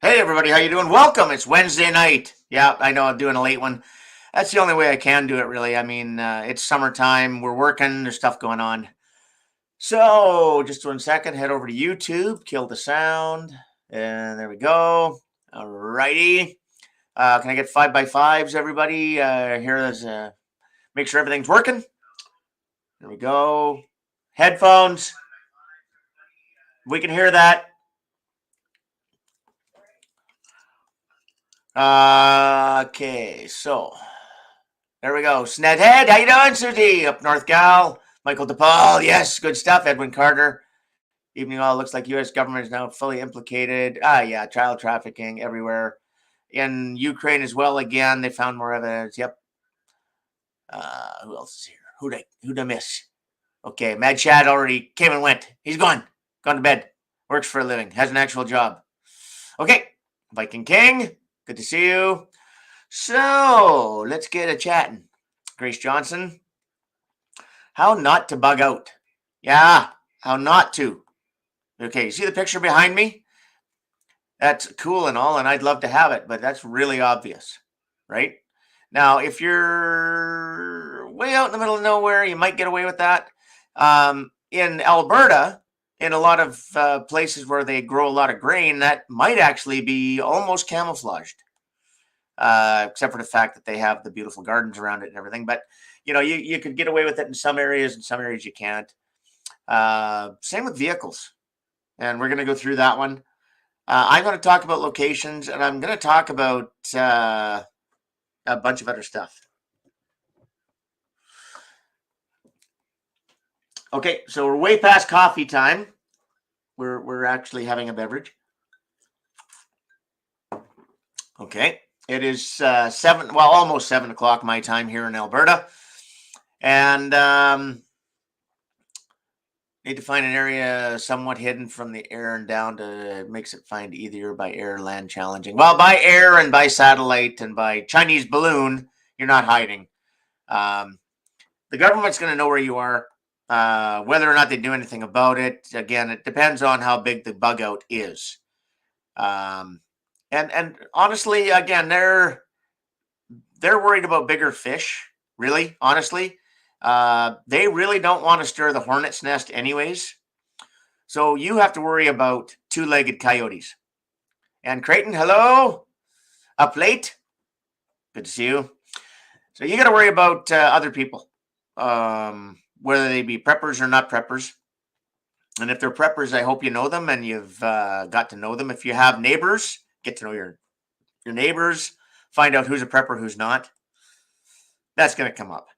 Hey everybody, how you doing? Welcome. It's Wednesday night. Yeah, I know I'm doing a late one. That's the only way I can do it, really. I mean, it's summertime. We're working. There's stuff going on. So, just 1 second. Head over to YouTube. Kill the sound, and there we go. All righty. Can I get 5x5s, everybody? Make sure everything's working. There we go. Headphones. We can hear that. Okay, so there we go. Snedhead, how you doing, Susie? Up North Gal. Michael DePaul, yes, good stuff. Edwin Carter. Evening all. Looks like U.S. government is now fully implicated. Yeah, child trafficking everywhere. In Ukraine as well. Again, they found more evidence. Yep. Who else is here? Who'd I miss? Okay, Mad Chad already came and went. He's gone. Gone to bed. Works for a living. Has an actual job. Okay, Viking King. Good to see you. So let's get a chatting. Grace Johnson. How not to bug out. Yeah, how not to. Okay, you see the picture behind me? That's cool and all, and I'd love to have it, but that's really obvious, right? Now, if you're way out in the middle of nowhere, you might get away with that. In Alberta, in a lot of places where they grow a lot of grain, that might actually be almost camouflaged, except for the fact that they have the beautiful gardens around it and everything. But you could get away with it in some areas. In some areas, you can't. Same with vehicles, and we're going to go through that one. I'm going to talk about locations, and I'm going to talk about a bunch of other stuff. Okay, so we're way past coffee time. We're actually having a beverage. Okay, it is 7, well, almost 7 o'clock my time here in Alberta, and need to find an area somewhat hidden from the air and down to makes it find easier by air, land challenging. Well, by air and by satellite and by Chinese balloon, you're not hiding. The government's going to know where you are. Whether or not they do anything about it, again, it depends on how big the bug out is. And honestly, again, they're worried about bigger fish. Really, honestly, they really don't want to stir the hornet's nest, anyways. So you have to worry about two-legged coyotes. And Creighton, hello, up late. Good to see you. So you got to worry about other people, whether they be preppers or not preppers. And if they're preppers, I hope you know them and you've got to know them. If you have neighbors, get to know your neighbors. Find out who's a prepper, who's not. That's going to come up.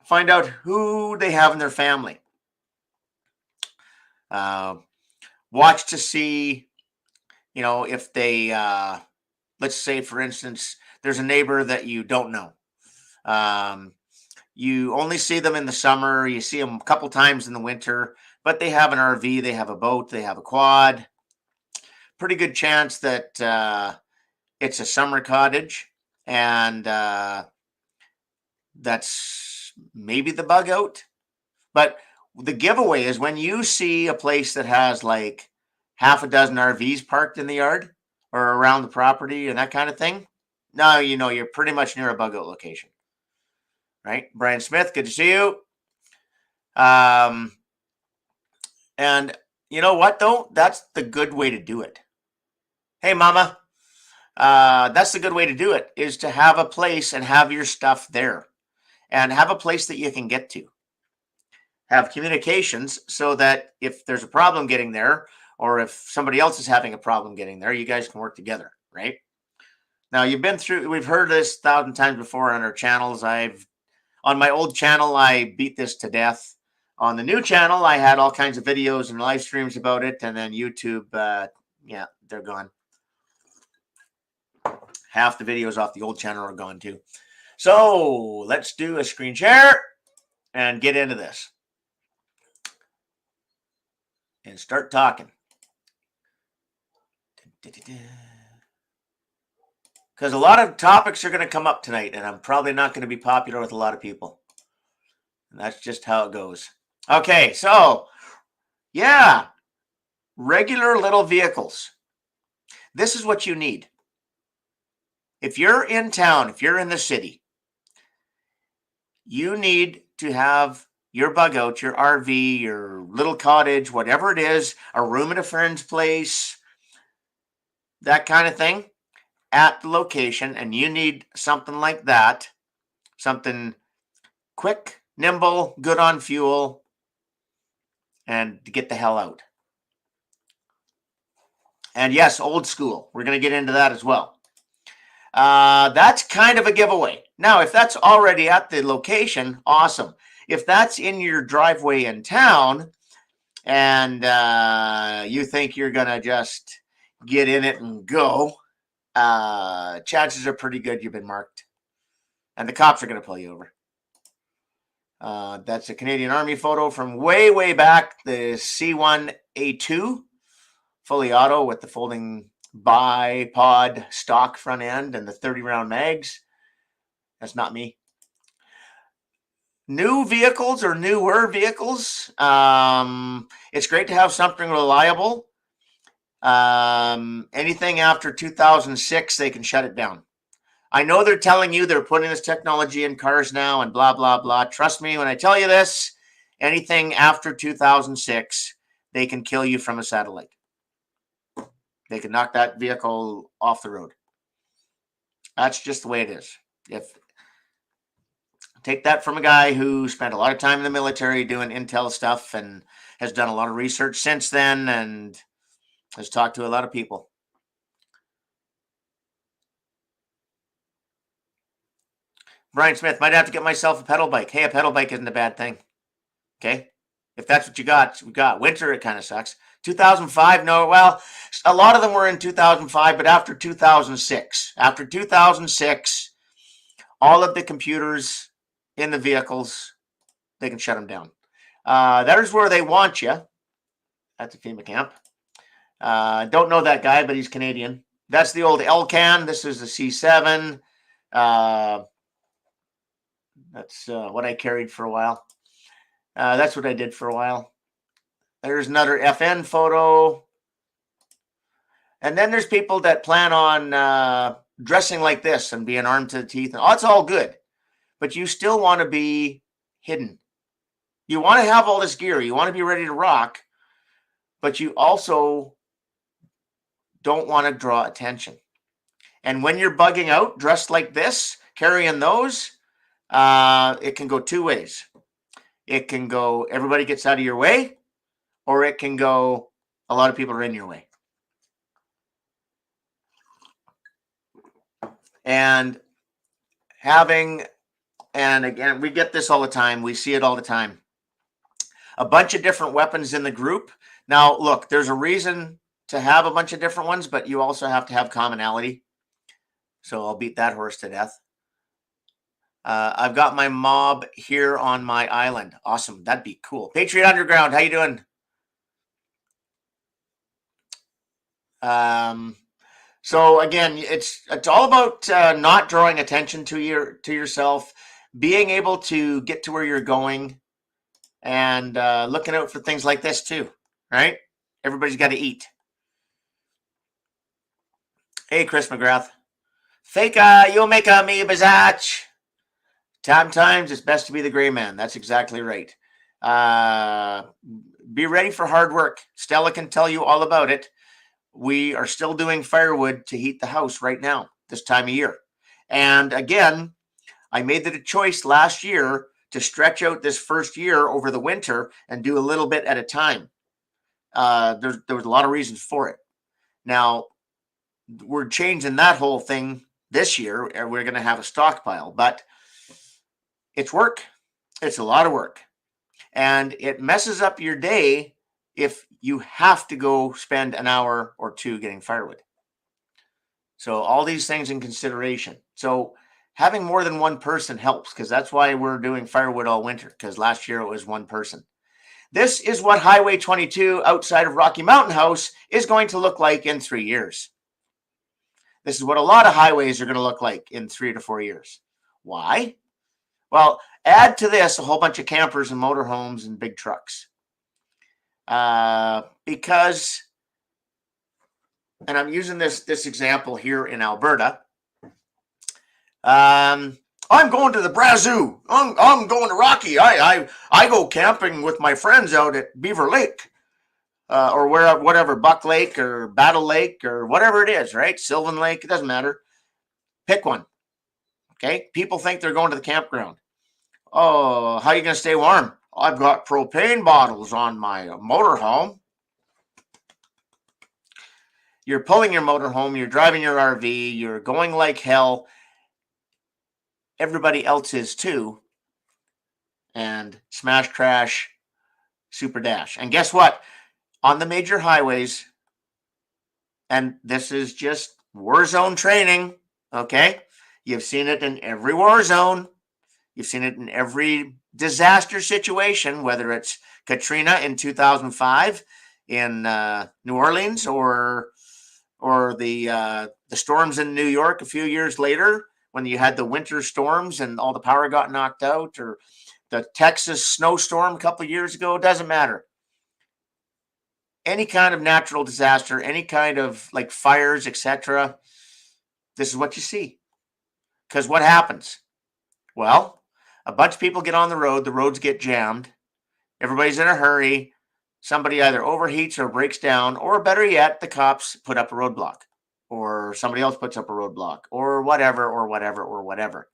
Find out who they have in their family. Watch to see, if they, let's say, for instance, there's a neighbor that you don't know. You only see them in the summer. You see them a couple times in the winter, but they have an RV, they have a boat, they have a quad. Pretty good chance that it's a summer cottage, and that's maybe the bug out. But the giveaway is when you see a place that has like half a dozen RVs parked in the yard or around the property and that kind of thing. Now you're pretty much near a bug out location, right? Brian Smith, good to see you. And you know what though? That's the good way to do it. Hey, Mama. That's the good way to do it, is to have a place and have your stuff there and have a place that you can get to. Have communications so that if there's a problem getting there or if somebody else is having a problem getting there, you guys can work together, right? Now, we've heard this 1,000 times before on our channels. On my old channel, I beat this to death. On the new channel, I had all kinds of videos and live streams about it. And then YouTube, they're gone. Half the videos off the old channel are gone too. So let's do a screen share and get into this and start talking. Because a lot of topics are going to come up tonight, and I'm probably not going to be popular with a lot of people. And that's just how it goes. Okay, so, yeah, regular little vehicles. this is what you need. If you're in town, if you're in the city, you need to have your bug out, your RV, your little cottage, whatever it is, a room at a friend's place, that kind of thing, at the location. And you need something like that, something quick, nimble, good on fuel, and to get the hell out. And yes, old school. We're going to get into that as well. That's kind of a giveaway. Now, if that's already at the location, awesome. If that's in your driveway in town and you think you're going to just get in it and go, chances are pretty good you've been marked. And the cops are going to pull you over. That's a Canadian Army photo from way, way back, the C1A2, fully auto with the folding bipod stock front end and the 30-round mags. That's not me. New vehicles or newer vehicles. It's great to have something reliable. Anything after 2006, they can shut it down. I know they're telling you they're putting this technology in cars now and blah, blah, blah. Trust me when I tell you this, anything after 2006, they can kill you from a satellite. They can knock that vehicle off the road. That's just the way it is. Take that from a guy who spent a lot of time in the military doing intel stuff and has done a lot of research since then and has talked to a lot of people. Brian Smith, might have to get myself a pedal bike. Hey, a pedal bike isn't a bad thing. Okay? If that's what you got, we got. Winter, it kind of sucks. 2005, no, well, a lot of them were in 2005, but after 2006. After 2006, all of the computers in the vehicles, they can shut them down. That is where they want you. That's a FEMA camp. Don't know that guy, but he's Canadian. That's the old Elcan. This is the C7. That's what I carried for a while. That's what I did for a while. There's another FN photo. And then there's people that plan on dressing like this and being armed to the teeth. Oh, it's all good. But you still want to be hidden. You want to have all this gear. You want to be ready to rock. But you also don't want to draw attention. And when you're bugging out dressed like this, carrying those, it can go two ways. It can go, everybody gets out of your way, or it can go, a lot of people are in your way. And again, we get this all the time. We see it all the time. A bunch of different weapons in the group. Now, look, there's a reason to have a bunch of different ones, but you also have to have commonality. So I'll beat that horse to death. I've got my mob here on my island. Awesome. That'd be cool. Patriot Underground, how you doing? So again, it's all about not drawing attention to yourself, being able to get to where you're going, and looking out for things like this too, right? Everybody's got to eat. Hey, Chris McGrath. Fake you'll make a me bazatch. Times it's best to be the gray man. That's exactly right. Be ready for hard work. Stella can tell you all about it. We are still doing firewood to heat the house right now, this time of year. And again, I made the choice last year to stretch out this first year over the winter and do a little bit at a time. There was a lot of reasons for it. Now, we're changing that whole thing this year. We're going to have a stockpile, but it's work. It's a lot of work. And it messes up your day if you have to go spend an hour or two getting firewood. So all these things in consideration. So having more than one person helps, because that's why we're doing firewood all winter, because last year it was one person. This is what Highway 22 outside of Rocky Mountain House is going to look like in 3 years. This is what a lot of highways are going to look like in 3 to 4 years. Why? Well, add to this a whole bunch of campers and motorhomes and big trucks. Because and I'm using this example here in Alberta. I'm going to the Brazoo. I'm going to Rocky. I go camping with my friends out at Beaver Lake, or whatever, Buck Lake or Battle Lake or whatever it is, right? Sylvan Lake, it doesn't matter. Pick one. Okay. People think they're going to the campground. Oh, how are you going to stay warm? I've got propane bottles on my motorhome. You're pulling your motorhome, you're driving your RV, you're going like hell. Everybody else is too. And smash, crash, super dash. And guess what? On the major highways, and this is just war zone training, okay? You've seen it in every war zone. You've seen it in every disaster situation, whether it's Katrina in 2005 in New Orleans, or the storms in New York a few years later when you had the winter storms and all the power got knocked out, or the Texas snowstorm a couple of years ago. Doesn't matter. Any kind of natural disaster, any kind of like fires, etc. This is what you see. Because what happens? Well, a bunch of people get on the roads get jammed, everybody's in a hurry, somebody either overheats or breaks down, or better yet, the cops put up a roadblock, or somebody else puts up a roadblock, or whatever, or whatever, or whatever.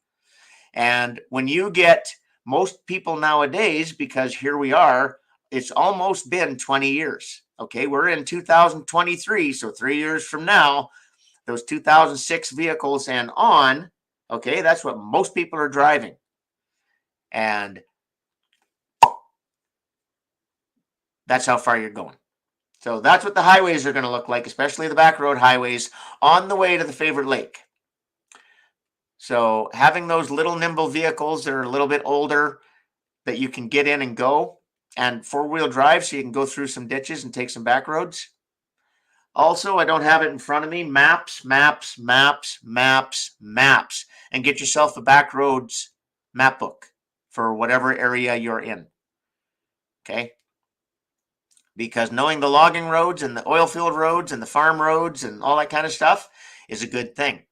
And when you get most people nowadays, because here we are, it's almost been 20 years. Okay, we're in 2023, so 3 years from now, those 2006 vehicles and on, okay, that's what most people are driving. And that's how far you're going. So that's what the highways are going to look like, especially the back road highways on the way to the favorite lake. So having those little nimble vehicles that are a little bit older that you can get in and go, and four-wheel drive so you can go through some ditches and take some back roads. Also, I don't have it in front of me. Maps, maps, maps, maps, maps. And get yourself a back roads map book for whatever area you're in. Okay? Because knowing the logging roads and the oil field roads and the farm roads and all that kind of stuff is a good thing.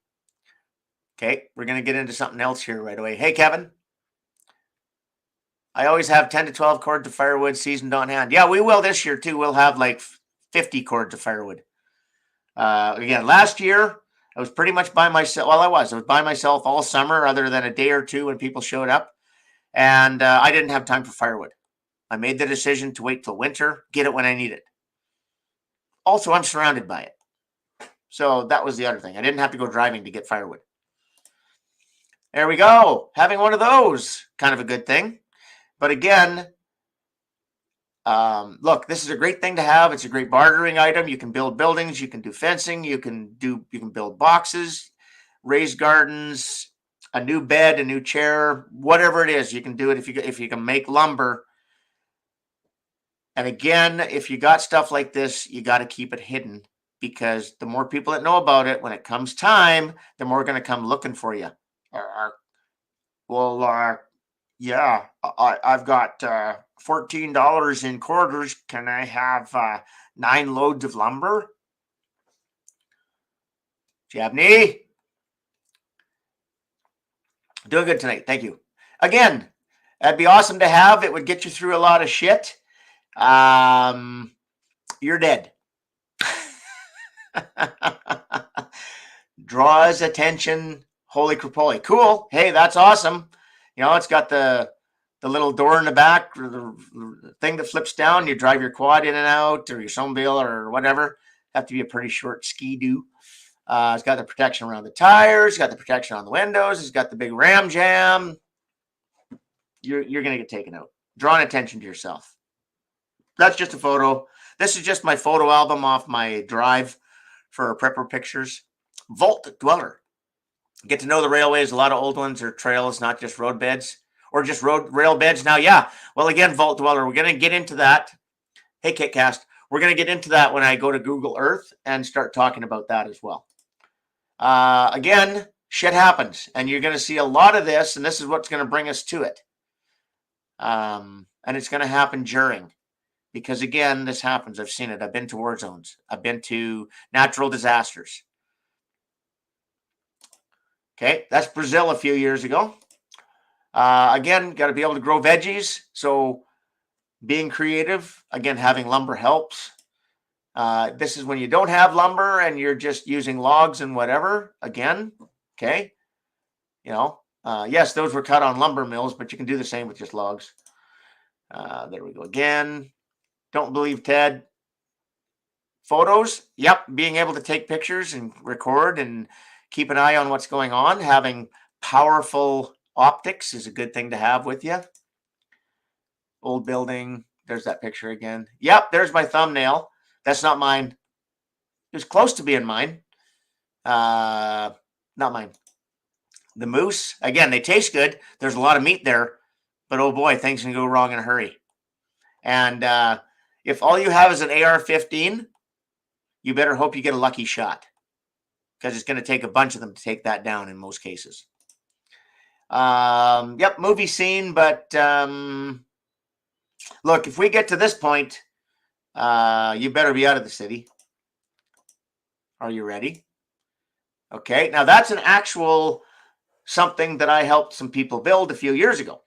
Okay, we're going to get into something else here right away. Hey, Kevin. I always have 10 to 12 cords of firewood seasoned on hand. Yeah, we will this year too. We'll have like 50 cords of firewood. Again, last year, I was pretty much by myself. Well, I was by myself all summer, other than a day or two when people showed up. And I didn't have time for firewood. I made the decision to wait till winter, get it when I need it. Also, I'm surrounded by it. So that was the other thing. I didn't have to go driving to get firewood. There we go. Having one of those, kind of a good thing. But again, look, this is a great thing to have. It's a great bartering item. You can build buildings, you can do fencing, you can build boxes, raise gardens, a new bed, a new chair, whatever it is. You can do it if you can make lumber. And again, if you got stuff like this, you got to keep it hidden, because the more people that know about it, when it comes time, the more going to come looking for you. Yeah, I've got $14 in quarters. Can I have 9 loads of lumber? Jabney? Doing good tonight. Thank you. Again, that'd be awesome to have. It would get you through a lot of shit. You're dead. Draws attention. Holy crapoly. Cool. Hey, that's awesome. You know, it's got the little door in the back, or the thing that flips down. You drive your quad in and out, or your snowmobile, or whatever. Have to be a pretty short ski-doo. It's got the protection around the tires. It's got the protection on the windows. It's got the big ram jam. You're going to get taken out. Drawing attention to yourself. That's just a photo. This is just my photo album off my drive for Prepper Pictures. Vault Dweller. Get to know the railways. A lot of old ones are trails, not just road beds, or just rail beds. Now, yeah. Well, again, Vault Dweller. We're going to get into that. Hey, KitCast. We're going to get into that when I go to Google Earth and start talking about that as well. Again, shit happens, and you're going to see a lot of this, and this is what's going to bring us to it. And it's going to happen during. because again, this happens. I've seen it. I've been to war zones. I've been to natural disasters. Okay, that's Brazil a few years ago. Again, got to be able to grow veggies. So being creative, again, having lumber helps. This is when you don't have lumber and you're just using logs and whatever. Again, okay, yes, those were cut on lumber mills, but you can do the same with just logs. There we go again. Don't believe Ted. Photos, yep, being able to take pictures and record and keep an eye on what's going on. Having powerful optics is a good thing to have with you. Old building, there's that picture again. Yep, there's my thumbnail. That's not mine. It was close to being mine. Not mine. The moose, again, they taste good. There's a lot of meat there, but oh boy, things can go wrong in a hurry. And if all you have is an AR-15, you better hope you get a lucky shot, because it's going to take a bunch of them to take that down in most cases. Yep, movie scene, but look, if we get to this point, you better be out of the city. Are you ready? Okay, now that's an actual something that I helped some people build a few years ago.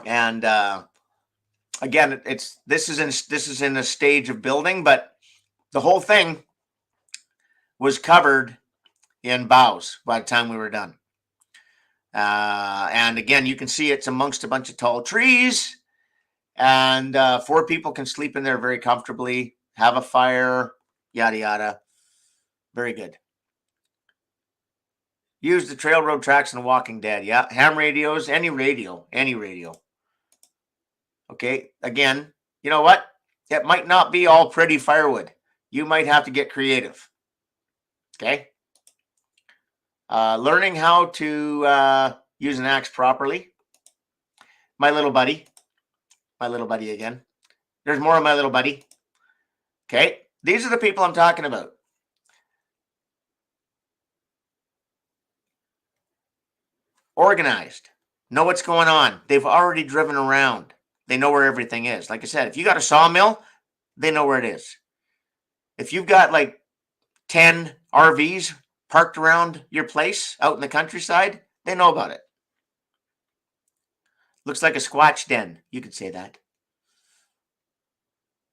And again, this is in a stage of building, but the whole thing was covered in boughs by the time we were done. And again, you can see it's amongst a bunch of tall trees, and 4 people can sleep in there very comfortably, have a fire, yada, yada. Very good. Use the trail road tracks in Walking Dead. Yeah, ham radios, any radio. Okay, again, you know what? It might not be all pretty firewood. You might have to get creative. Okay. Learning how to use an axe properly. My little buddy again. There's more of my little buddy. Okay, these are the people I'm talking about. Organized, know what's going on. They've already driven around. They know where everything is. Like I said, if you got a sawmill, they know where it is. If you've got like 10 RVs parked around your place out in the countryside, they know about it. Looks like a squatch den. You could say that.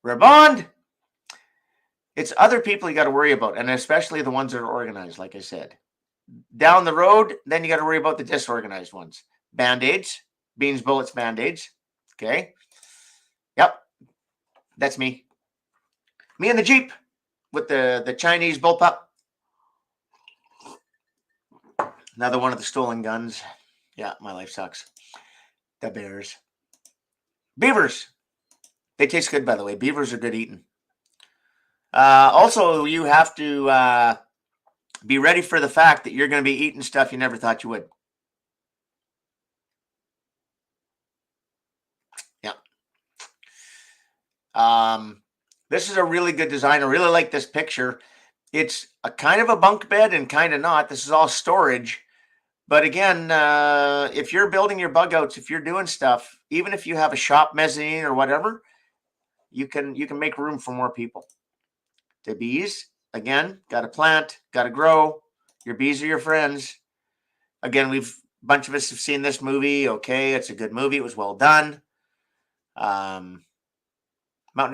Rebond. It's other people you got to worry about, and especially the ones that are organized, like I said. Down the road, then you got to worry about the disorganized ones. Band-aids, beans, bullets, band-aids. Okay. Yep. That's me. Me in the Jeep with the Chinese bullpup. Another one of the stolen guns. Yeah, my life sucks. The bears. Beavers. They taste good, by the way. Beavers are good eating. Also, you have to be ready for the fact that you're going to be eating stuff you never thought you would. Yeah. This is a really good design. I really like this picture. It's a kind of a bunk bed and kind of not. This is all storage. But again, if you're building your bug outs, if you're doing stuff, even if you have a shop mezzanine or whatever, you can make room for more people. The bees, again, got to plant, got to grow. Your bees are your friends. Again, a bunch of us have seen this movie. Okay, it's a good movie. It was well done. Mountaineer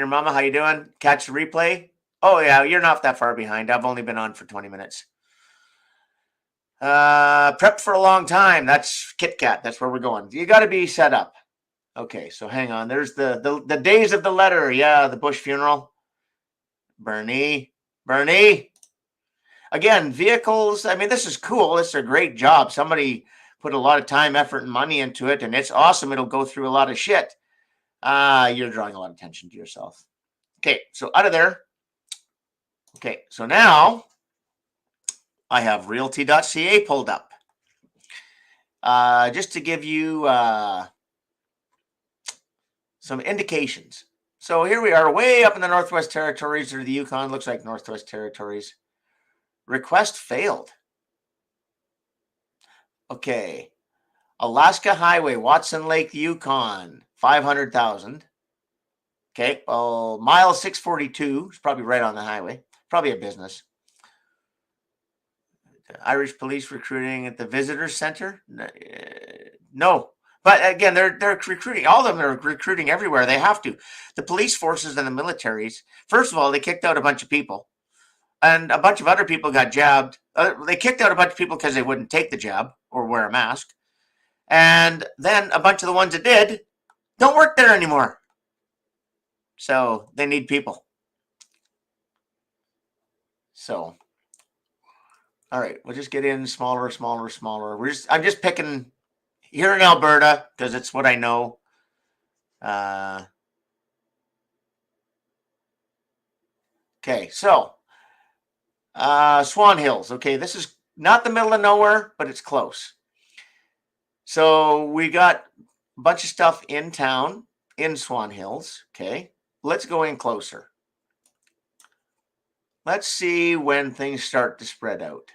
Mama, how you doing? Catch the replay? Oh yeah, you're not that far behind. I've only been on for 20 minutes. Prep for a long time. That's Kit Kat. That's where we're going. You got to be set up. Okay, so hang on. There's the days of the letter. Yeah, the Bush funeral. Bernie. Again, vehicles. I mean, this is cool. This is a great job. Somebody put a lot of time, effort, and money into it, and it's awesome. It'll go through a lot of shit. You're drawing a lot of attention to yourself. Okay, so out of there. Okay, so now I have realty.ca pulled up. Just to give you some indications. So here we are way up in the Northwest Territories or the Yukon. Looks like Northwest Territories. Request failed. Okay. Alaska Highway, Watson Lake, Yukon. 500,000. Okay, well, mile 642 is probably right on the highway. Probably a business. Irish police recruiting at the visitor center. No, but again, they're recruiting. All of them are recruiting everywhere. They have to. The police forces and the militaries. First of all, they kicked out a bunch of people, and a bunch of other people got jabbed. They kicked out a bunch of people because they wouldn't take the jab or wear a mask, and then a bunch of the ones that did don't work there anymore. So they need people. So, all right, we'll just get in smaller. I'm just picking here in Alberta because it's what I know. Okay, so Swan Hills. Okay, this is not the middle of nowhere, but it's close. So we got a bunch of stuff in town in Swan Hills. Okay, let's go in closer. Let's see when things start to spread out.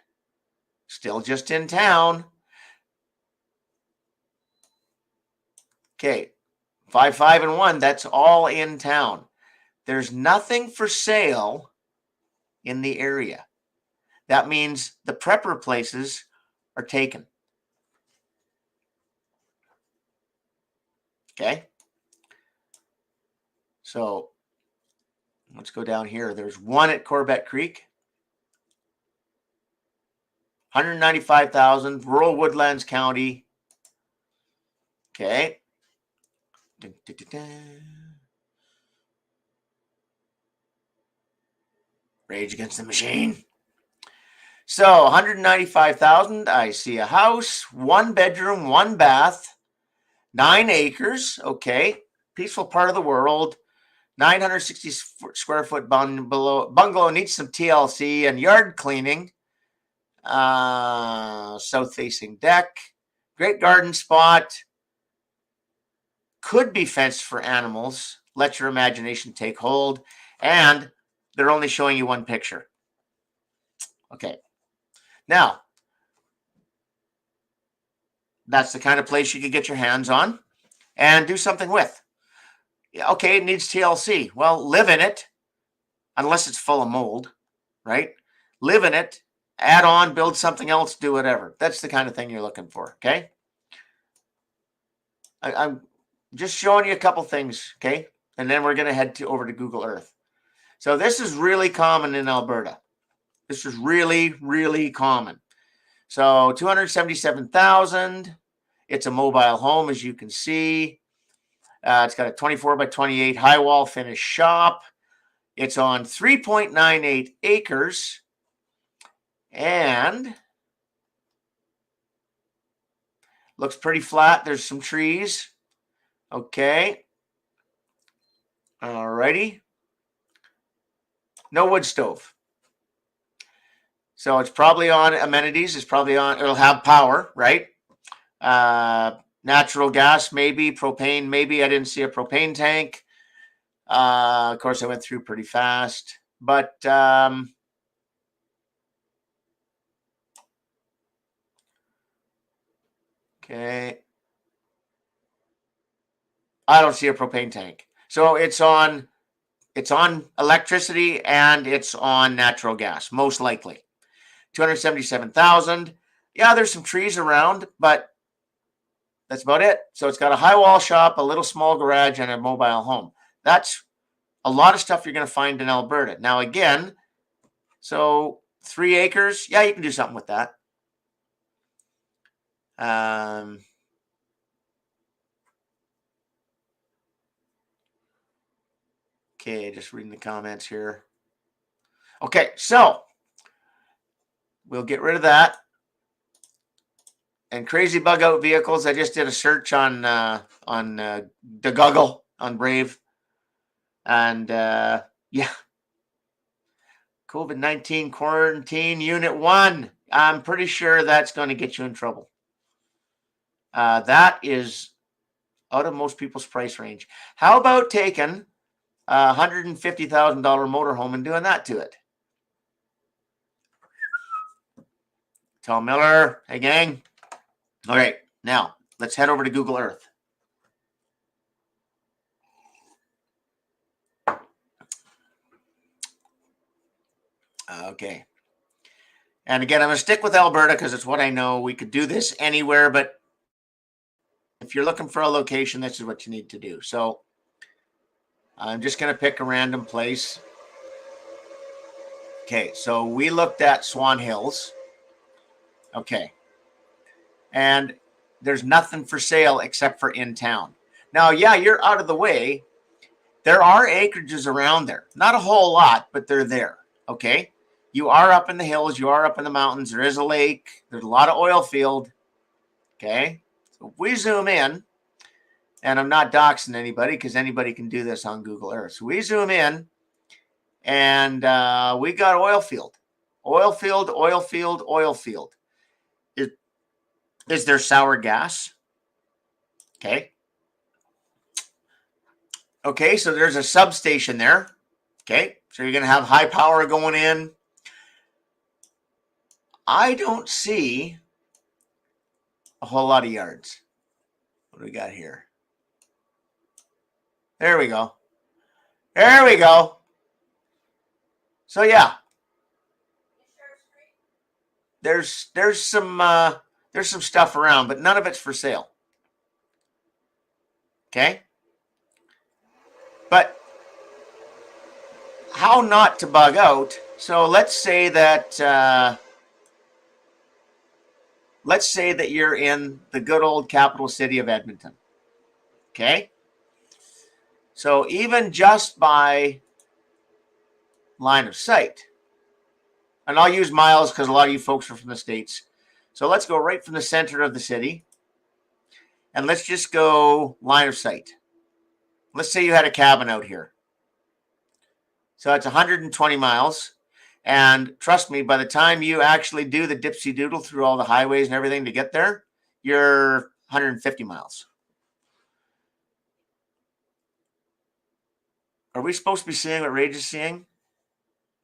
Still just in town. Okay, 5, 5, and 1. That's all in town. There's nothing for sale in the area. That means the prepper places are taken. Okay. So let's go down here. There's one at Corbett Creek. 195,000, rural Woodlands County. Okay. Dun, dun, dun, dun. Rage Against the Machine. So 195,000. I see a house, 1 bedroom, 1 bath, 9 acres. Okay. Peaceful part of the world. 960 square foot bungalow needs some TLC and yard cleaning. South facing deck. Great garden spot. Could be fenced for animals. Let your imagination take hold. And they're only showing you one picture. Okay. Now, that's the kind of place you could get your hands on and do something with. Okay, it needs TLC. Well, live in it, unless it's full of mold, right? Live in it, add on, build something else, do whatever. That's the kind of thing you're looking for, okay? I'm just showing you a couple things, okay? And then we're going to head over to Google Earth. So this is really common in Alberta. This is really, really common. So 277,000. It's a mobile home, as you can see. It's got a 24 by 28 high wall finish shop. It's on 3.98 acres. And looks pretty flat. There's some trees. Okay. All righty. No wood stove. So it's probably on amenities. It's probably on, it'll have power, right? Natural gas, maybe. Propane, maybe. I didn't see a propane tank. Of course, I went through pretty fast. But okay. I don't see a propane tank. So it's on electricity and it's on natural gas, most likely. 277,000. Yeah, there's some trees around, but that's about it. So it's got a high wall shop, a little small garage, and a mobile home. That's a lot of stuff you're going to find in Alberta. Now, again, so 3 acres, yeah, you can do something with that. Okay, just reading the comments here. Okay, so we'll get rid of that. And crazy bug out vehicles. I just did a search on the Google on Brave, and yeah, COVID-19 quarantine unit 1. I'm pretty sure that's going to get you in trouble. That is out of most people's price range. How about taking a $150,000 motorhome and doing that to it? Tom Miller, hey gang. All right, now let's head over to Google Earth. Okay. And again, I'm going to stick with Alberta because it's what I know. We could do this anywhere, but if you're looking for a location, this is what you need to do. So I'm just going to pick a random place. Okay, so we looked at Swan Hills. Okay. And there's nothing for sale except for in town. Now, yeah, you're out of the way. There are acreages around there. Not a whole lot, but they're there. Okay. You are up in the hills. You are up in the mountains. There is a lake. There's a lot of oil field. Okay. So if we zoom in, and I'm not doxing anybody because anybody can do this on Google Earth. So we zoom in, and we got oil field. Oil field, oil field, oil field. Is there sour gas? Okay. Okay, so there's a substation there. Okay, so you're going to have high power going in. I don't see a whole lot of yards. What do we got here? There we go. There we go. So yeah, there's some stuff around, but none of it's for sale. Okay, but how not to bug out? So let's say that you're in the good old capital city of Edmonton. Okay, so even just by line of sight, and I'll use miles because a lot of you folks are from the States. So let's go right from the center of the city, and let's just go line of sight. Let's say you had a cabin out here. So it's 120 miles. And trust me, by the time you actually do the dipsy doodle through all the highways and everything to get there, you're 150 miles. Are we supposed to be seeing what Rage is seeing?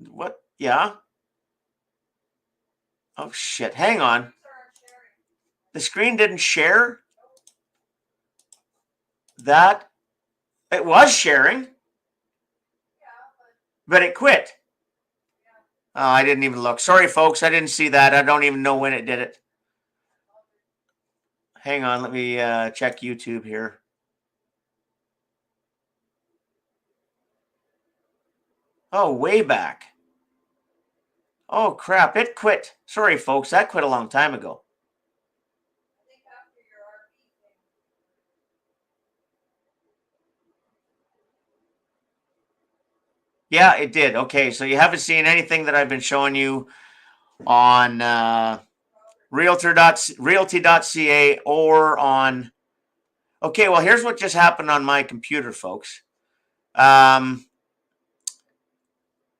What? Yeah? Oh, shit. Hang on. The screen didn't share? That? It was sharing. But it quit. Oh, I didn't even look. Sorry, folks. I didn't see that. I don't even know when it did it. Hang on. Let me check YouTube here. Oh, way back. Oh, crap. It quit. Sorry, folks. That quit a long time ago. Yeah, it did. Okay, so you haven't seen anything that I've been showing you on realty.ca or on... Okay, well, here's what just happened on my computer, folks. On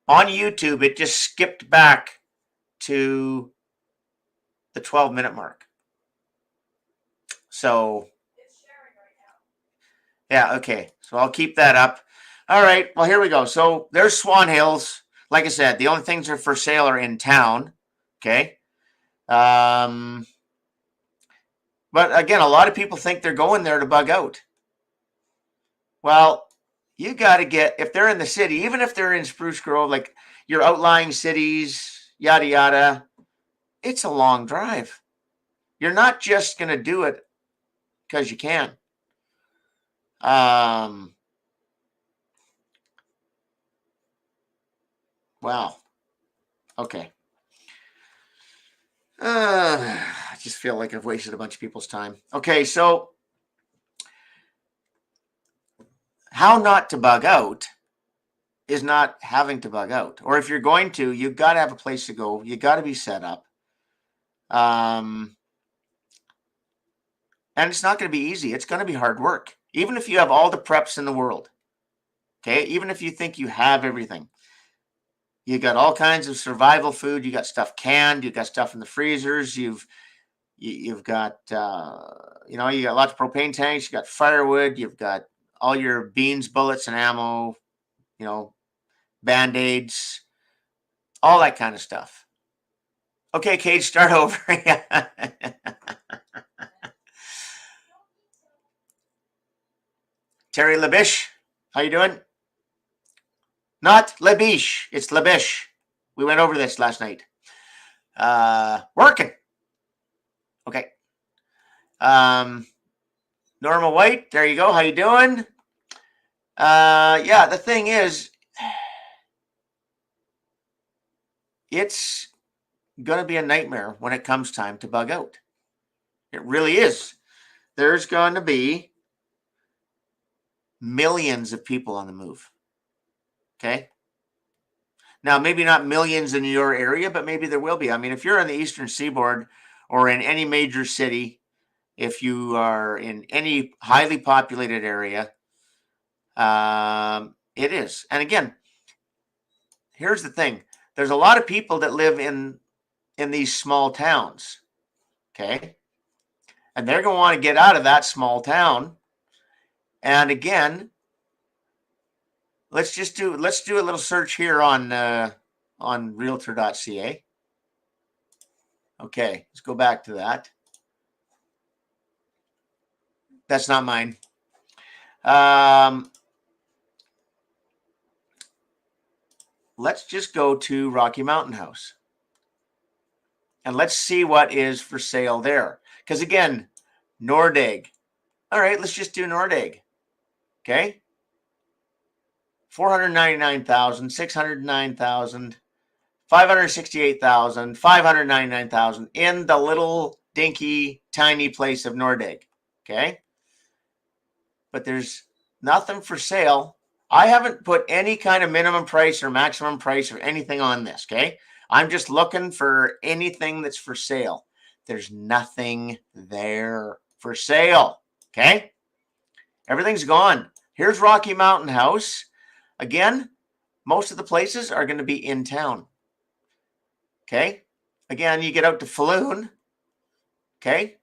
YouTube, it just skipped back to the 12-minute mark. So, yeah, okay. So I'll keep that up. All right, well, here we go. So there's Swan Hills. Like I said, the only things that are for sale are in town. Okay. But again, a lot of people think they're going there to bug out. Well, you got to get, if they're in the city, even if they're in Spruce Grove, like your outlying cities, yada, yada, it's a long drive. You're not just going to do it because you can. Wow. Okay. I just feel like I've wasted a bunch of people's time. Okay, so how not to bug out is not having to bug out. Or if you're going to, you've got to have a place to go. You got to be set up. And it's not going to be easy. It's going to be hard work. Even if you have all the preps in the world. Okay, even if you think you have everything. You got all kinds of survival food. You got stuff canned. You got stuff in the freezers. You've got you got lots of propane tanks. You got firewood. You've got all your beans, bullets, and ammo. Band-aids, all that kind of stuff. Okay, Cage, start over. Terry Labish, how you doing? Not Labish, it's Labish. We went over this last night. Working. Okay. Normal White, there you go. How you doing? Yeah, the thing is, it's going to be a nightmare when it comes time to bug out. It really is. There's going to be millions of people on the move. Okay. Now, maybe not millions in your area, but maybe there will be. I mean, if you're on the Eastern Seaboard or in any major city, if you are in any highly populated area, it is. And again, here's the thing. There's a lot of people that live in these small towns. Okay. And they're going to want to get out of that small town. And again, let's do a little search here on realtor.ca. Okay, let's go back to that. That's not mine. Let's just go to Rocky Mountain House. And let's see what is for sale there. Because again, Nordegg. All right, let's just do Nordegg. Okay. 499,000, 609,000, 568,000, 599,000 in the little dinky tiny place of Nordegg. Okay. But there's nothing for sale. I haven't put any kind of minimum price or maximum price or anything on this. Okay. I'm just looking for anything that's for sale. There's nothing there for sale. Okay. Everything's gone. Here's Rocky Mountain House. Again, most of the places are going to be in town. Okay. Again, you get out to Falloon. Okay.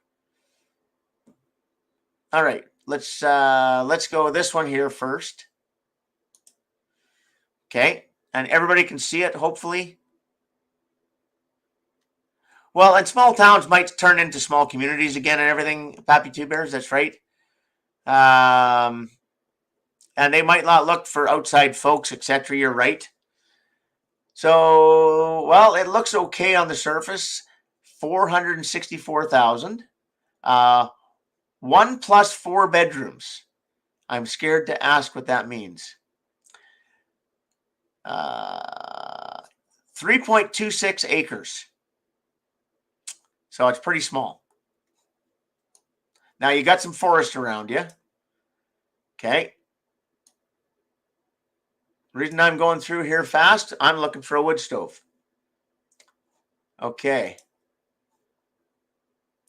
All right. Let's go with this one here first. Okay. And everybody can see it, hopefully. Well, and small towns might turn into small communities again and everything. Pappy Two Bears, that's right. And they might not look for outside folks, etc. You're right. So, well, it looks okay on the surface. 464,000. 1 plus 4 bedrooms. I'm scared to ask what that means. 3.26 acres. So it's pretty small. Now you got some forest around you. Okay. The reason I'm going through here fast, I'm looking for a wood stove. Okay.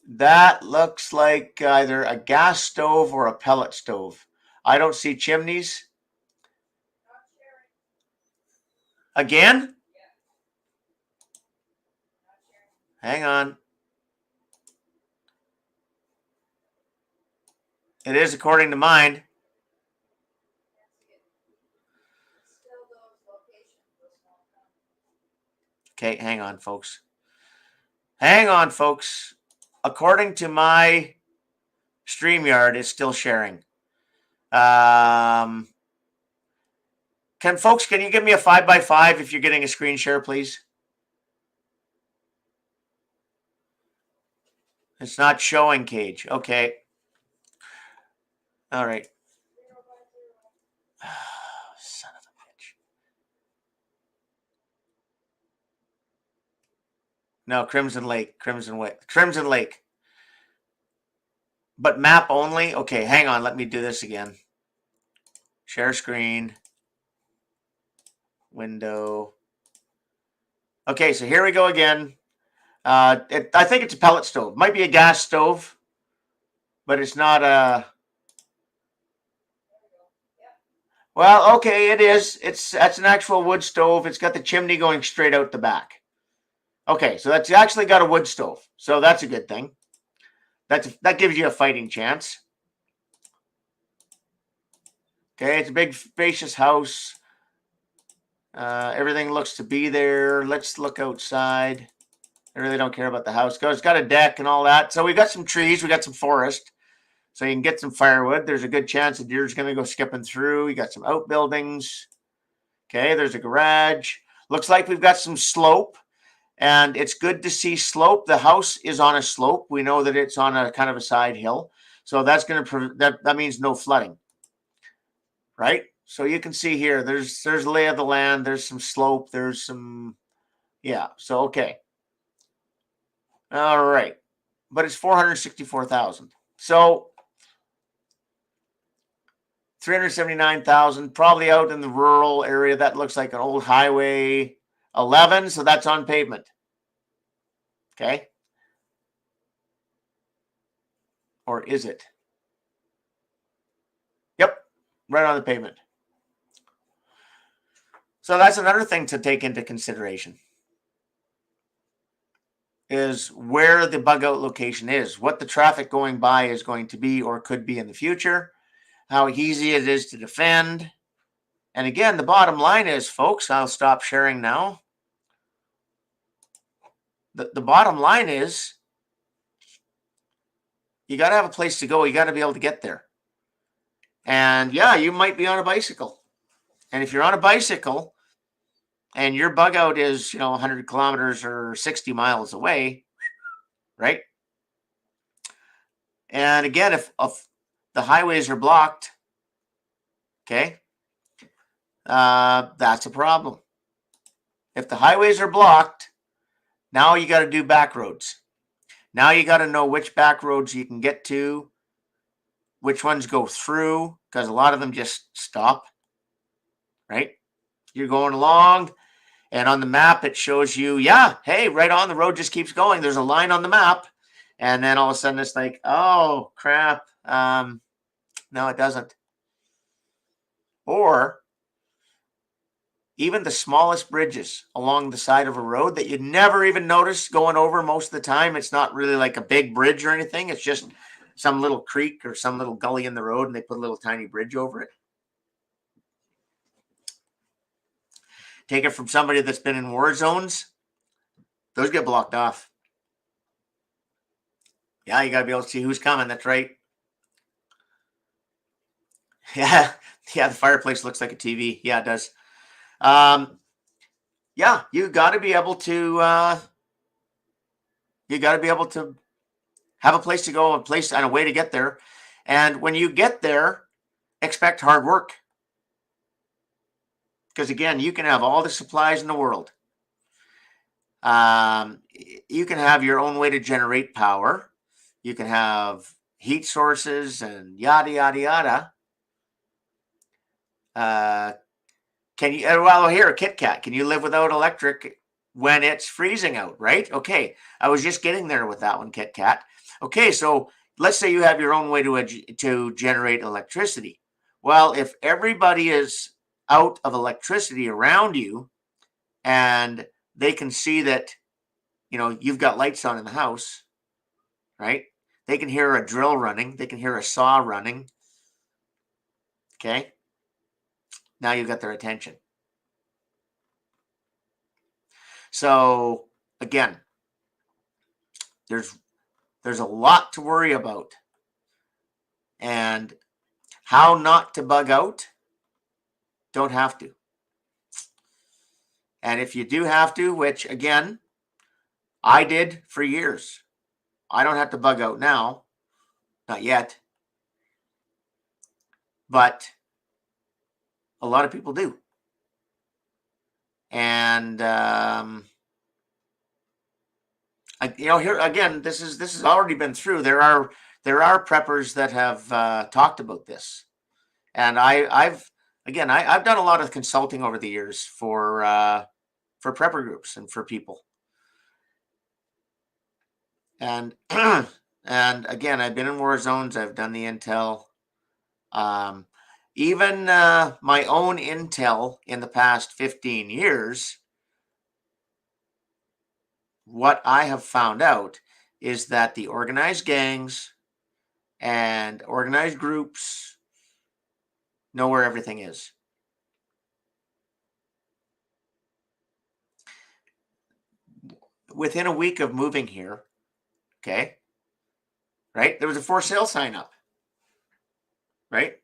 That looks like either a gas stove or a pellet stove. I don't see chimneys. Again? Hang on. It is according to mine. Okay, hang on, folks. Hang on, folks. According to my StreamYard, it's still sharing. Can you give me a 5x5 if you're getting a screen share, please? It's not showing, Cage. Okay. All right. Son of a bitch. No, Crimson Lake. Crimson Lake. But map only? Okay, hang on. Let me do this again. Share screen. Window. Okay, so here we go again. I think it's a pellet stove. Might be a gas stove, but it's not a... Well, okay, it is. That's an actual wood stove. It's got the chimney going straight out the back. Okay, so that's actually got a wood stove. So that's a good thing. That gives you a fighting chance. Okay, it's a big, spacious house. Everything looks to be there. Let's look outside. I really don't care about the house. It's got a deck and all that. So we got some trees. We got some forest. So you can get some firewood. There's a good chance the deer's going to go skipping through. You got some outbuildings. Okay, there's a garage. Looks like we've got some slope, and it's good to see slope. The house is on a slope. We know that it's on a kind of a side hill. So that's going to that means no flooding, right? So you can see here, there's lay of the land, there's some slope, there's some, yeah. So okay, all right, but it's 464,000. So 379,000, probably out in the rural area. That looks like an old highway 11, so that's on pavement. Okay, or is it? Yep, right on the pavement. So that's another thing to take into consideration, is where the bug out location is, what the traffic going by is going to be or could be in the future, how easy it is to defend. And again, the bottom line is, folks, I'll stop sharing now. The bottom line is, you got to have a place to go. You got to be able to get there. And yeah, you might be on a bicycle. And if you're on a bicycle and your bug out is, 100 kilometers or 60 miles away, right? And again, if the highways are blocked, okay, that's a problem. If the highways are blocked, now you got to do back roads. Now you got to know which back roads you can get to, which ones go through, because a lot of them just stop, right? You're going along, and on the map, it shows you, yeah, hey, right on, the road just keeps going. There's a line on the map. And then all of a sudden it's like, oh, crap. No, it doesn't. Or even the smallest bridges along the side of a road that you'd never even notice going over most of the time. It's not really like a big bridge or anything. It's just some little creek or some little gully in the road, and they put a little tiny bridge over it. Take it from somebody that's been in war zones, those get blocked off. Yeah, you got to be able to see who's coming. That's right. Yeah, the fireplace looks like a TV. Yeah, it does. Yeah, you got to be able to have a place to go, a place and a way to get there. And when you get there, expect hard work. Because again, you can have all the supplies in the world. You can have your own way to generate power. You can have heat sources and yada, yada, yada. Can you, well, here, Kit Kat, can you live without electric when it's freezing out, right? Okay, I was just getting there with that one, Kit Kat. Okay, so let's say you have your own way to generate electricity. Well, if everybody is out of electricity around you and they can see that, you've got lights on in the house, right? They can hear a drill running. They can hear a saw running. Okay. Now you've got their attention. So again, there's a lot to worry about. And how not to bug out, don't have to. And if you do have to, which again, I did for years, I don't have to bug out now. Not yet. But a lot of people do. And here again, this has already been through. There are preppers that have talked about this, and I've done a lot of consulting over the years for prepper groups and for people. And and again, I've been in war zones. I've done the intel. Even my own intel in the past 15 years, what I have found out is that the organized gangs and organized groups know where everything is. Within a week of moving here, okay, right, there was a for sale sign up, right?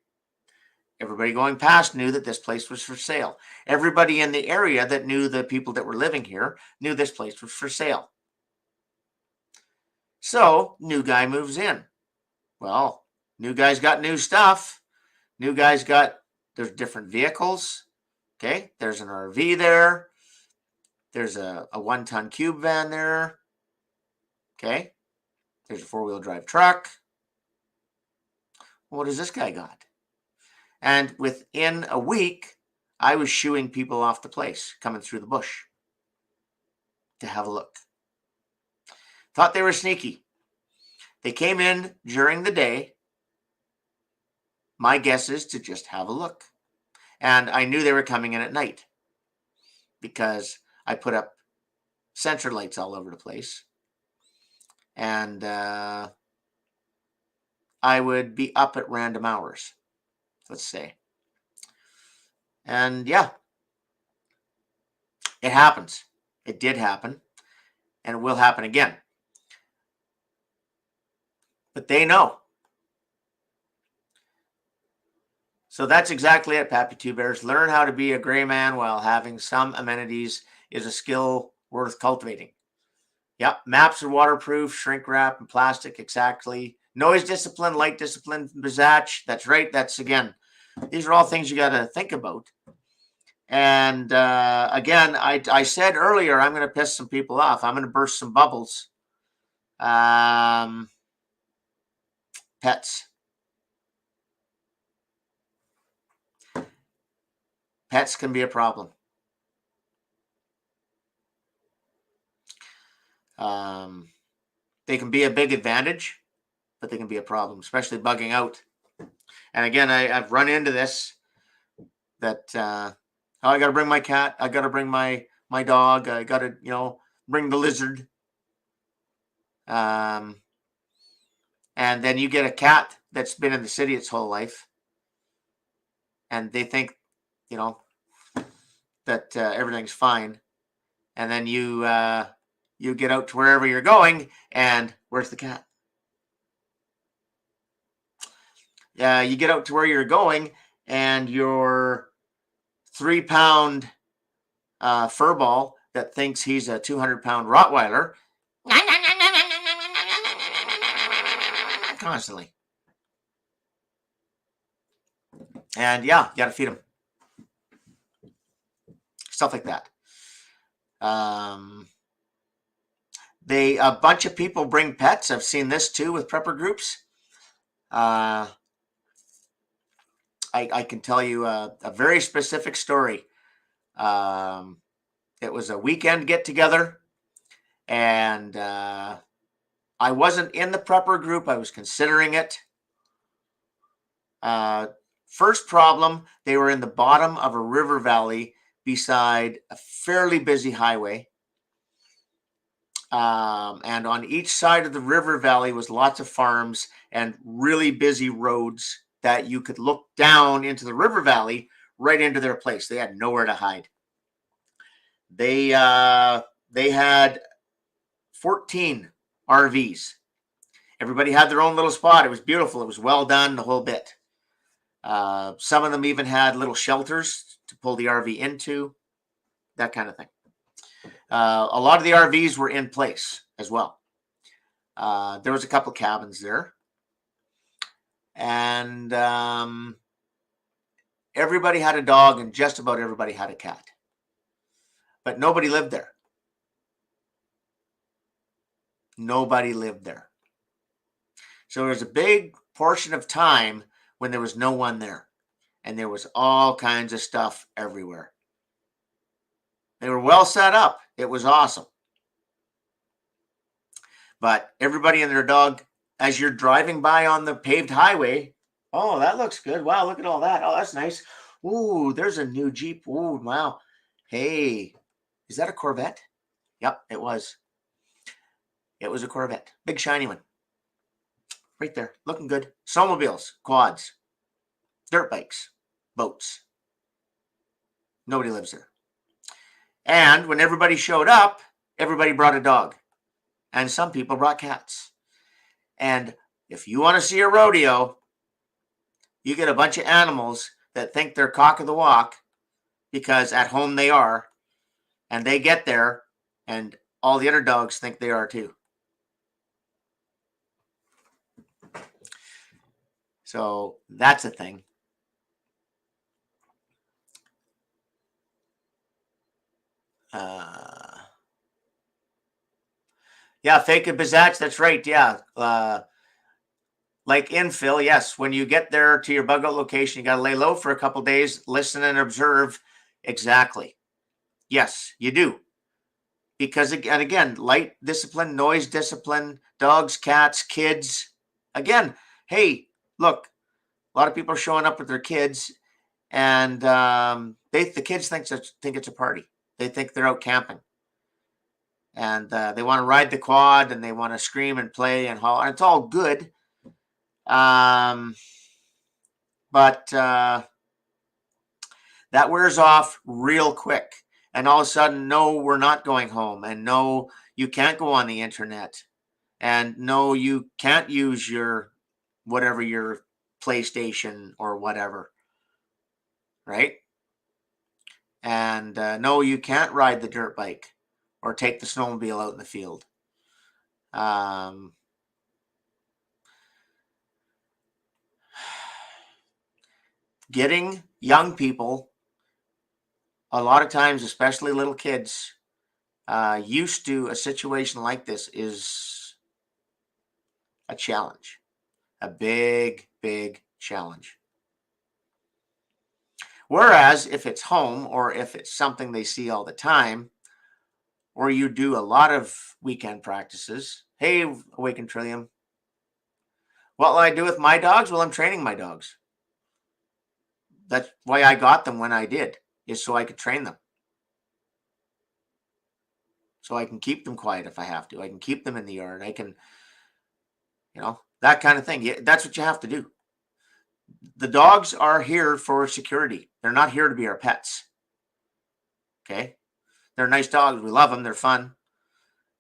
Everybody going past knew that this place was for sale. Everybody in the area that knew the people that were living here knew this place was for sale. So, new guy moves in. Well, new guy's got new stuff. New guy's got, there's different vehicles. Okay, there's an RV there. There's a 1-ton cube van there. Okay, there's a 4-wheel drive truck. What has this guy got? And within a week, I was shooing people off the place, coming through the bush to have a look. Thought they were sneaky. They came in during the day. My guess is to just have a look. And I knew they were coming in at night because I put up sensor lights all over the place. And I would be up at random hours, let's say. And yeah, it happens. It did happen. And it will happen again. But they know. So that's exactly it, Pappy Two Bears. Learn how to be a gray man while having some amenities is a skill worth cultivating. Yep, maps are waterproof, shrink wrap, and plastic, exactly. Noise discipline, light discipline, Bizatch. That's right. That's, again, these are all things you got to think about. And again, I said earlier, I'm going to piss some people off. I'm going to burst some bubbles. Pets. Pets can be a problem. They can be a big advantage, but they can be a problem, especially bugging out. And again, I've run into this, that I got to bring my cat. I got to bring my dog. I got to, bring the lizard. And then you get a cat that's been in the city its whole life. And they think, that everything's fine. And then you get out to wherever you're going, and where's the cat? You get out to where you're going, and your 3-pound fur ball that thinks he's a 200-pound Rottweiler constantly. And yeah, you got to feed him. Stuff like that. A bunch of people bring pets. I've seen this too with prepper groups. I can tell you a very specific story. It was a weekend get together, and I wasn't in the prepper group. I was considering it. First problem, they were in the bottom of a river valley beside a fairly busy highway. And on each side of the river valley was lots of farms and really busy roads that you could look down into the river valley right into their place. They had nowhere to hide. They had 14 RVs. Everybody had their own little spot. It was beautiful. It was well done, the whole bit. Some of them even had little shelters to pull the RV into, that kind of thing. A lot of the RVs were in place as well. There was a couple cabins there. And everybody had a dog, and just about everybody had a cat. But nobody lived there. Nobody lived there. So there was a big portion of time when there was no one there. And there was all kinds of stuff everywhere. They were well set up. It was awesome. But everybody and their dog, as you're driving by on the paved highway, oh, that looks good. Wow, look at all that. Oh, that's nice. Ooh, there's a new Jeep. Ooh, wow. Hey, is that a Corvette? Yep, it was. It was a Corvette. Big shiny one. Right there. Looking good. Snowmobiles, quads, dirt bikes, boats. Nobody lives there. And when everybody showed up, everybody brought a dog. And some people brought cats. And if you want to see a rodeo, you get a bunch of animals that think they're cock of the walk because at home they are, and they get there, and all the other dogs think they are too. So that's a thing. Yeah, fake and pizzazz. That's right. Yeah. Like infill, yes. When you get there to your bug out location, you got to lay low for a couple days, listen and observe. Exactly. Yes, you do. Because again, light discipline, noise discipline, dogs, cats, kids. Again, hey, look, a lot of people are showing up with their kids, and the kids think it's a party. They think they're out camping, and they want to ride the quad, and they want to scream and play and holler. It's all good, but that wears off real quick. And all of a sudden, no, we're not going home, and no, you can't go on the internet, and no, you can't use your whatever, your PlayStation or whatever, right? And no, you can't ride the dirt bike or take the snowmobile out in the field. Getting young people, a lot of times, especially little kids, used to a situation like this is a challenge, a big, big challenge. Whereas if it's home, or if it's something they see all the time, or you do a lot of weekend practices, hey, Awaken Trillium, what will I do with my dogs? Well, I'm training my dogs. That's why I got them when I did, is so I could train them. So I can keep them quiet if I have to. I can keep them in the yard. I can, that kind of thing. That's what you have to do. The dogs are here for security. They're not here to be our pets. Okay? They're nice dogs. We love them. They're fun.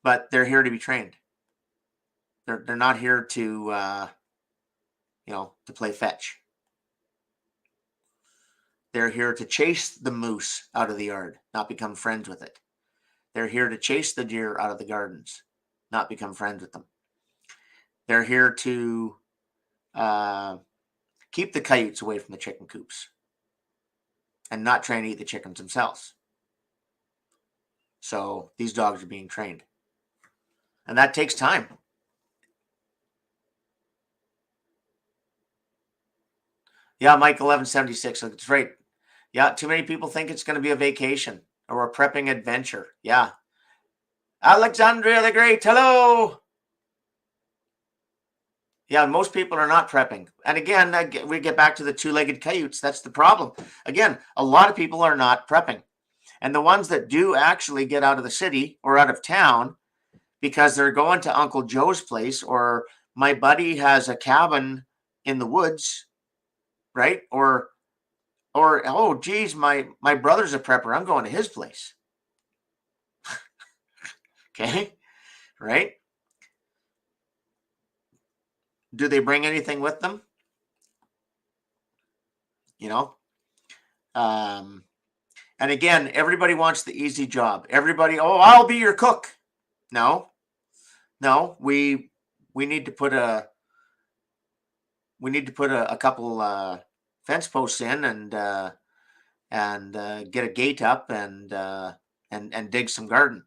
But they're here to be trained. They're not here to, to play fetch. They're here to chase the moose out of the yard, not become friends with it. They're here to chase the deer out of the gardens, not become friends with them. They're here to keep the coyotes away from the chicken coops and not trying to eat the chickens themselves. So these dogs are being trained. And that takes time. Yeah, Mike 1176. That's right. Yeah, too many people think it's going to be a vacation or a prepping adventure. Yeah. Alexandria the Great, hello. Yeah, most people are not prepping. And again, we get back to the two-legged coyotes. That's the problem. Again, a lot of people are not prepping. And the ones that do actually get out of the city or out of town because they're going to Uncle Joe's place, or my buddy has a cabin in the woods, right? Or oh geez, my brother's a prepper. I'm going to his place. Okay, right? Do they bring anything with them? And again, everybody wants the easy job. Everybody, oh, I'll be your cook. No, we need to put a couple fence posts in, and get a gate up, and dig some garden.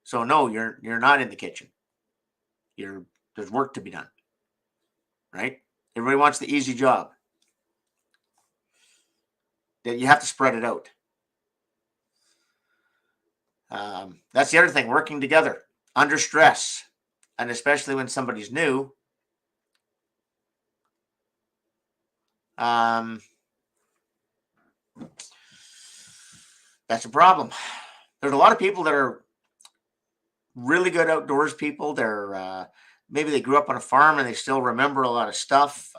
So no, you're not in the kitchen. There's work to be done, right? Everybody wants the easy job. You have to spread it out. That's the other thing, working together under stress, and especially when somebody's new. That's a problem. There's a lot of people that are really good outdoors people. They're maybe they grew up on a farm and they still remember a lot of stuff.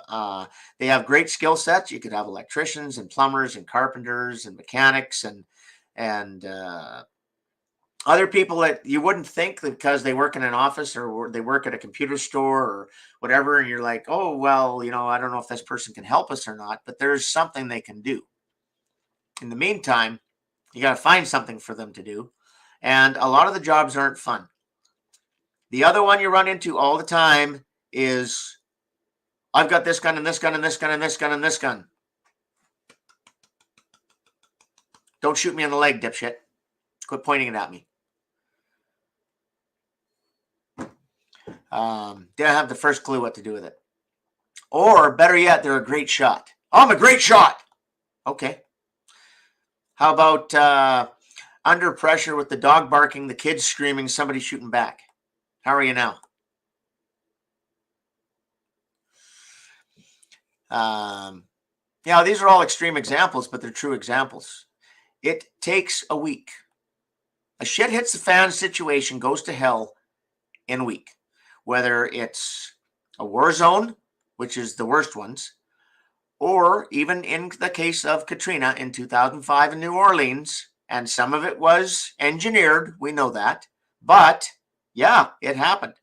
They have great skill sets. You could have electricians and plumbers and carpenters and mechanics and Other people that you wouldn't think because they work in an office or they work at a computer store or whatever, and you're like, oh, well, I don't know if this person can help us or not, but there's something they can do. In the meantime, you got to find something for them to do. And a lot of the jobs aren't fun. The other one you run into all the time is, I've got this gun and this gun and this gun and this gun and this gun. Don't shoot me in the leg, dipshit. Quit pointing it at me. Didn't have the first clue what to do with it. Or better yet, they're a great shot. Oh, I'm a great shot. Okay. How about under pressure with the dog barking, the kids screaming, somebody shooting back? How are you now? These are all extreme examples, but they're true examples. It takes a week. A shit hits the fan situation goes to hell in a week. Whether it's a war zone, which is the worst ones, or even in the case of Katrina in 2005 in New Orleans, and some of it was engineered, we know that, but yeah, it happened.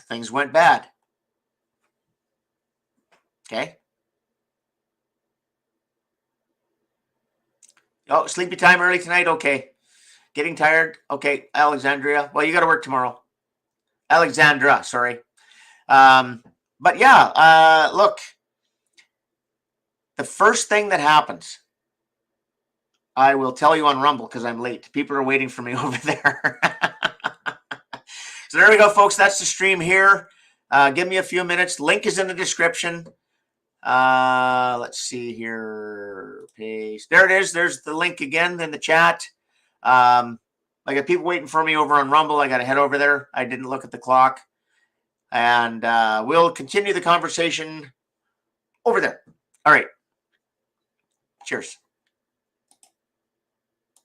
Things went bad. Okay. Oh, sleepy time early tonight? Okay. Getting tired? Okay. Alexandria. Well, you got to work tomorrow. Alexandra, sorry. But yeah, look, the first thing that happens, I will tell you on Rumble because I'm late. People are waiting for me over there. So there we go, folks. That's the stream here. Give me a few minutes. Link is in the description. Let's see here. Paste. There it is. There's the link again in the chat. I got people waiting for me over on Rumble. I got to head over there. I didn't look at the clock. And we'll continue the conversation over there. All right. Cheers.